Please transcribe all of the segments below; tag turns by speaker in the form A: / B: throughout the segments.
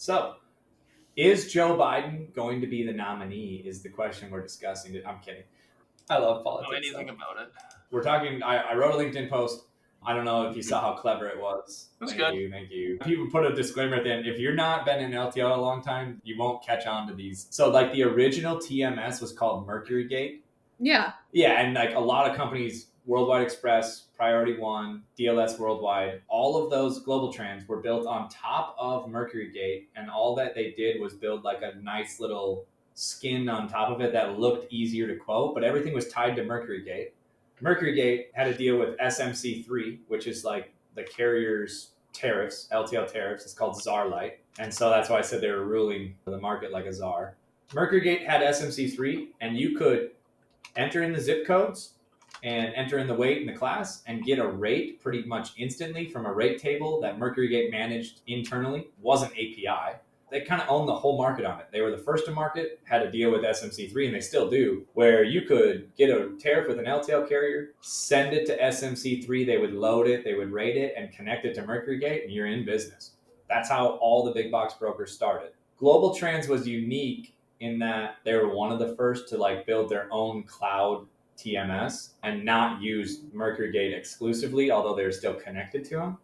A: So, is Joe Biden going to be the nominee? Is the question we're discussing. I'm kidding. I love politics.
B: Know anything about it.
A: We're talking. I wrote a LinkedIn post. I don't know if you saw how clever it was.
B: It was
A: Thank
B: good.
A: you, thank you. People put a disclaimer at the end. If you're not been in LTL a long time, you won't catch on to these. So, like the original TMS was called Mercury Gate.
C: Yeah.
A: Yeah, and like a lot of companies, Worldwide Express, Priority One, DLS Worldwide, all of those global trans were built on top of Mercury Gate, and all that they did was build like a nice little skin on top of it that looked easier to quote, but everything was tied to Mercury Gate. Mercury Gate had to deal with SMC3, which is like the carrier's tariffs, LTL tariffs. It's called Czar-like. And so that's why I said they were ruling the market like a czar. Mercury Gate had SMC3, and you could enter in the zip codes and enter in the weight and the class and get a rate pretty much instantly from a rate table that Mercury Gate managed internally. Wasn't API. They kind of owned the whole market on it. They were the first to market, had to deal with SMC3, and they still do, where you could get a tariff with an LTL carrier, send it to SMC3, they would load it, they would rate it, and connect it to Mercury Gate, and you're in business. That's how all the big box brokers started. Global Trans was unique in that they were one of the first to like build their own cloud TMS and not use Mercury Gate exclusively, although they're still connected to them.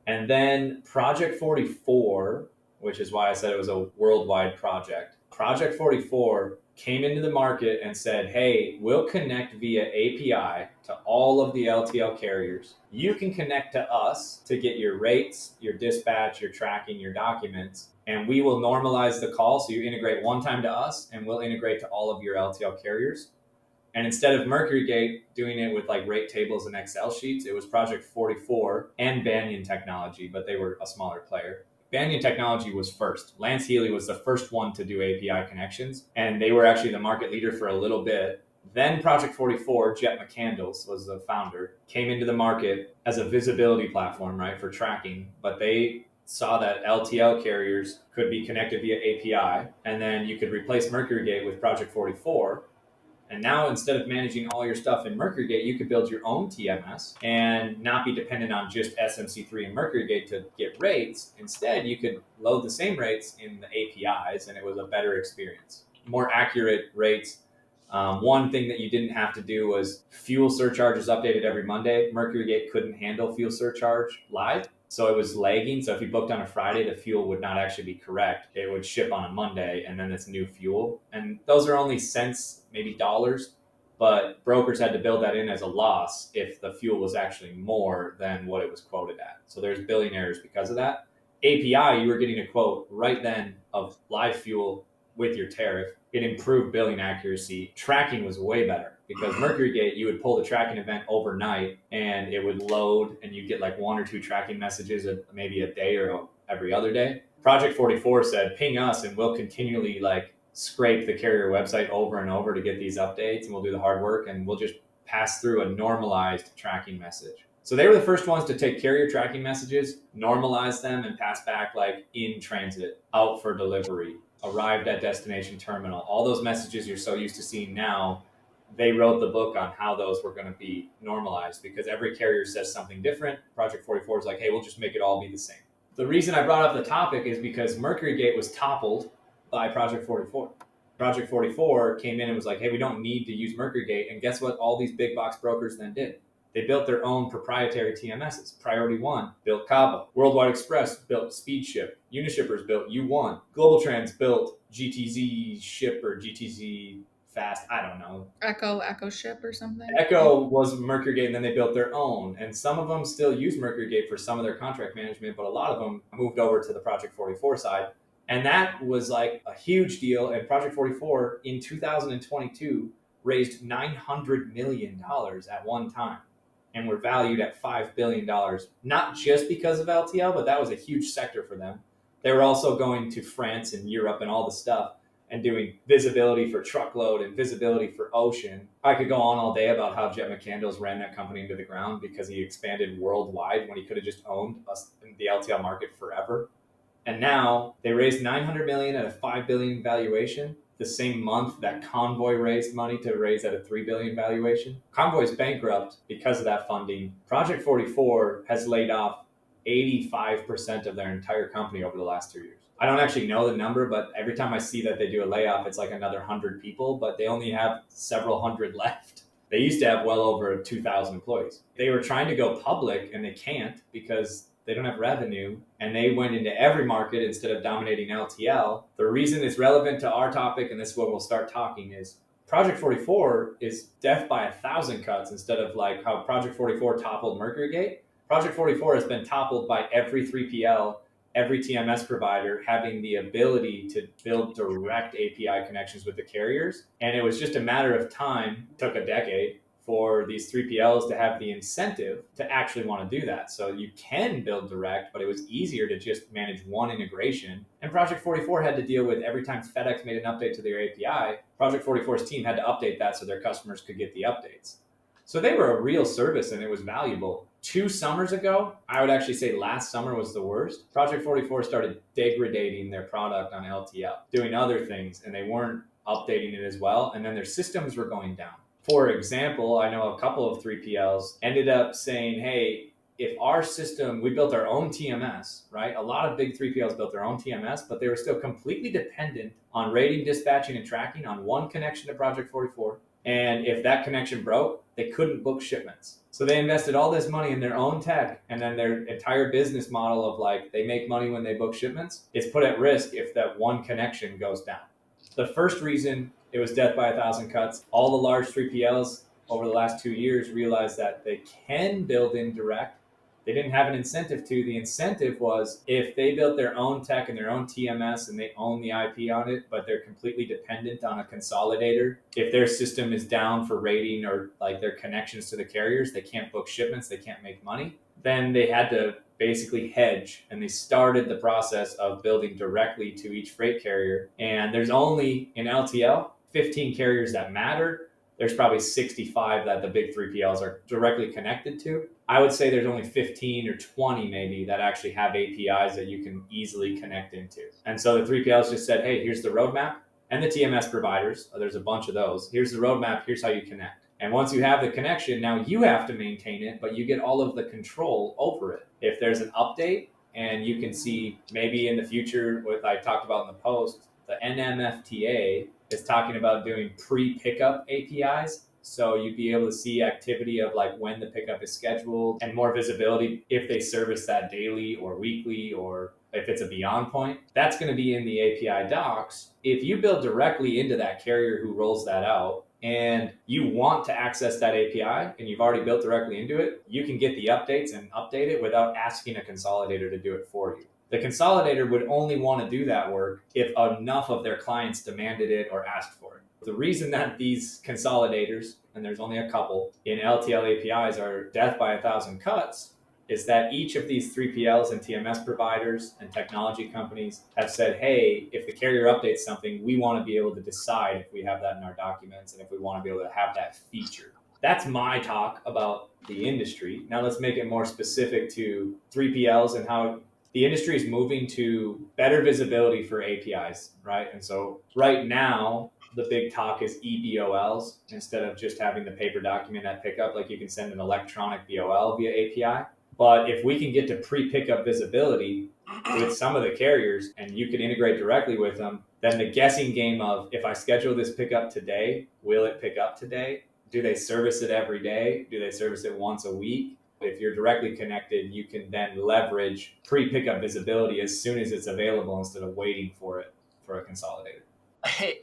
A: And then Project 44, which is why I said it was a worldwide project. Project 44 came into the market and said, hey, we'll connect via API to all of the LTL carriers. You can connect to us to get your rates, your dispatch, your tracking, your documents, and we will normalize the call. So you integrate one time to us and we'll integrate to all of your LTL carriers. And instead of Mercury Gate doing it with like rate tables and Excel sheets, it was Project 44 and Banyan Technology, but they were a smaller player. Banyan Technology was first. Lance Healy was the first one to do API connections, and they were actually the market leader for a little bit. Then Project 44, Jet McCandles was the founder, came into the market as a visibility platform, right, for tracking, but they saw that LTL carriers could be connected via API, and then you could replace Mercury Gate with Project 44. And now instead of managing all your stuff in Mercury Gate, you could build your own TMS and not be dependent on just SMC3 and Mercury Gate to get rates. Instead, you could load the same rates in the APIs, and it was a better experience. More accurate rates. One thing that you didn't have to do was fuel surcharges updated every Monday. Mercury Gate couldn't handle fuel surcharge live. So it was lagging. So if you booked on a Friday, the fuel would not actually be correct. It would ship on a Monday and then it's new fuel. And those are only cents, maybe dollars, but brokers had to build that in as a loss if the fuel was actually more than what it was quoted at. So there's billing errors because of that. API, you were getting a quote right then of live fuel with your tariff. It improved billing accuracy. Tracking was way better because Mercury Gate, you would pull the tracking event overnight and it would load and you'd get like one or two tracking messages maybe a day or every other day. Project 44 said, ping us and we'll continually like scrape the carrier website over and over to get these updates, and we'll do the hard work and we'll just pass through a normalized tracking message. So they were the first ones to take carrier tracking messages, normalize them, and pass back like in transit, out for delivery, arrived at destination terminal. All those messages you're so used to seeing now, they wrote the book on how those were going to be normalized because every carrier says something different. Project 44 is like, hey, we'll just make it all be the same. The reason I brought up the topic is because Mercury Gate was toppled by Project 44. Project 44 came in and was like, hey, we don't need to use Mercury Gate. And guess what all these big box brokers then did? They built their own proprietary TMSs. Priority One built Cabo. Worldwide Express built SpeedShip. Unishippers built U1. Global Trans built GTZ Ship or GTZ Fast. I don't know.
C: Echo Ship or something.
A: Echo was Mercury Gate, and then they built their own. And some of them still use Mercury Gate for some of their contract management, but a lot of them moved over to the Project 44 side. And that was like a huge deal. And Project 44 in 2022 raised $900 million at one time and were valued at $5 billion, not just because of LTL, but that was a huge sector for them. They were also going to France and Europe and all the stuff and doing visibility for truckload and visibility for ocean. I could go on all day about how Jet McCandles ran that company into the ground because he expanded worldwide when he could have just owned the LTL market forever. And now they raised $900 million at a $5 billion valuation. The same month that Convoy raised money to raise at a $3 billion valuation. Convoy's bankrupt because of that funding. Project 44 has laid off 85% of their entire company over the last 2 years. I don't actually know the number, but every time I see that they do a layoff, it's like another 100 people, but they only have several hundred left. They used to have well over 2,000 employees. They were trying to go public and they can't because they don't have revenue, and they went into every market instead of dominating LTL. The reason it's relevant to our topic, and this is what we'll start talking, is Project 44 is death by 1,000 cuts instead of like how Project 44 toppled Mercury. Project 44 has been toppled by every 3PL, every TMS provider having the ability to build direct API connections with the carriers. And it was just a matter of time, it took a decade, for these 3PLs to have the incentive to actually want to do that. So you can build direct, but it was easier to just manage one integration. And Project 44 had to deal with every time FedEx made an update to their API, Project 44's team had to update that so their customers could get the updates. So they were a real service and it was valuable. 2 summers ago, I would actually say last summer was the worst. Project 44 started degrading their product on LTL, doing other things, and they weren't updating it as well. And then their systems were going down. For example, I know a couple of 3PLs ended up saying, hey, if our system, we built our own TMS, right? A lot of big 3PLs built their own TMS, but they were still completely dependent on rating, dispatching, and tracking on one connection to Project 44. And if that connection broke, they couldn't book shipments. So they invested all this money in their own tech, and then their entire business model of like they make money when they book shipments is put at risk if that one connection goes down. The first reason it was death by 1,000 cuts, all the large 3PLs over the last 2 years realized that they can build in direct. They didn't have an incentive to. The incentive was if they built their own tech and their own TMS and they own the IP on it, but they're completely dependent on a consolidator. If their system is down for rating or like their connections to the carriers, they can't book shipments, they can't make money. Then they had to basically hedge, and they started the process of building directly to each freight carrier. And there's only in LTL 15 carriers that matter. There's probably 65 that the big 3PLs are directly connected to. I would say there's only 15 or 20 maybe that actually have APIs that you can easily connect into. And so the 3PLs just said, hey, here's the roadmap. And the TMS providers, there's a bunch of those. Here's the roadmap, here's how you connect. And once you have the connection, now you have to maintain it, but you get all of the control over it. If there's an update, and you can see maybe in the future, what I talked about in the post, the NMFTA is talking about doing pre-pickup APIs. So you'd be able to see activity of like when the pickup is scheduled and more visibility if they service that daily or weekly, or if it's a beyond point. That's going to be in the API docs. If you build directly into that carrier who rolls that out, and you want to access that API and you've already built directly into it, you can get the updates and update it without asking a consolidator to do it for you. The consolidator would only want to do that work if enough of their clients demanded it or asked for it. The reason that these consolidators, and there's only a couple, in LTL APIs are death by 1,000 cuts is that each of these 3PLs and TMS providers and technology companies have said, hey, if the carrier updates something, we want to be able to decide if we have that in our documents and if we want to be able to have that feature. That's my talk about the industry. Now let's make it more specific to 3PLs and how the industry is moving to better visibility for APIs, right? And so right now, the big talk is EBOLs instead of just having the paper document at pickup. Like you can send an electronic BOL via API. But if we can get to pre-pickup visibility with some of the carriers and you can integrate directly with them, then the guessing game of if I schedule this pickup today, will it pick up today? Do they service it every day? Do they service it once a week? If you're directly connected, you can then leverage pre-pickup visibility as soon as it's available instead of waiting for it for a consolidator.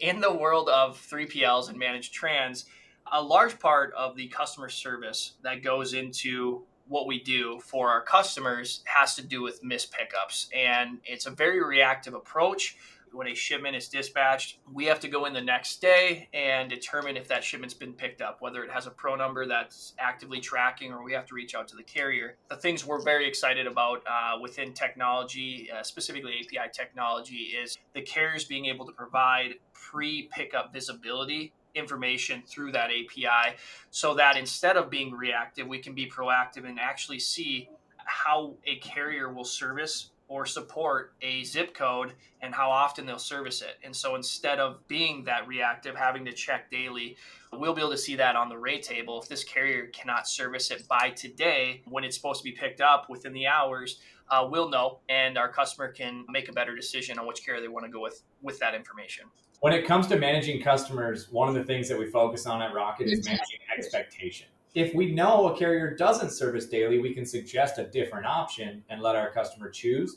B: In the world of 3PLs and managed trans, a large part of the customer service that goes into what we do for our customers has to do with missed pickups. And it's a very reactive approach. When a shipment is dispatched, we have to go in the next day and determine if that shipment's been picked up, whether it has a pro number that's actively tracking or we have to reach out to the carrier. The things we're very excited about within technology, specifically API technology, is the carriers being able to provide pre-pickup visibility information through that API so that instead of being reactive, we can be proactive and actually see how a carrier will service or support a zip code and how often they'll service it. And so instead of being that reactive, having to check daily, we'll be able to see that on the rate table. If this carrier cannot service it by today, when it's supposed to be picked up within the hours, we'll know, and our customer can make a better decision on which carrier they want to go with that information.
A: When it comes to managing customers, one of the things that we focus on at Rocket is managing expectation. If we know a carrier doesn't service daily, we can suggest a different option and let our customer choose.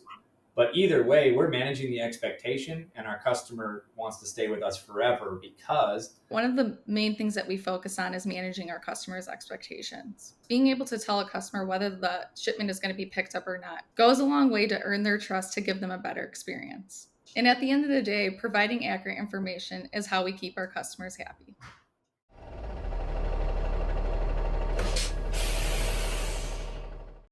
A: But either way, we're managing the expectation, and our customer wants to stay with us forever because
C: one of the main things that we focus on is managing our customers' expectations. Being able to tell a customer whether the shipment is going to be picked up or not goes a long way to earn their trust to give them a better experience. And at the end of the day, providing accurate information is how we keep our customers happy.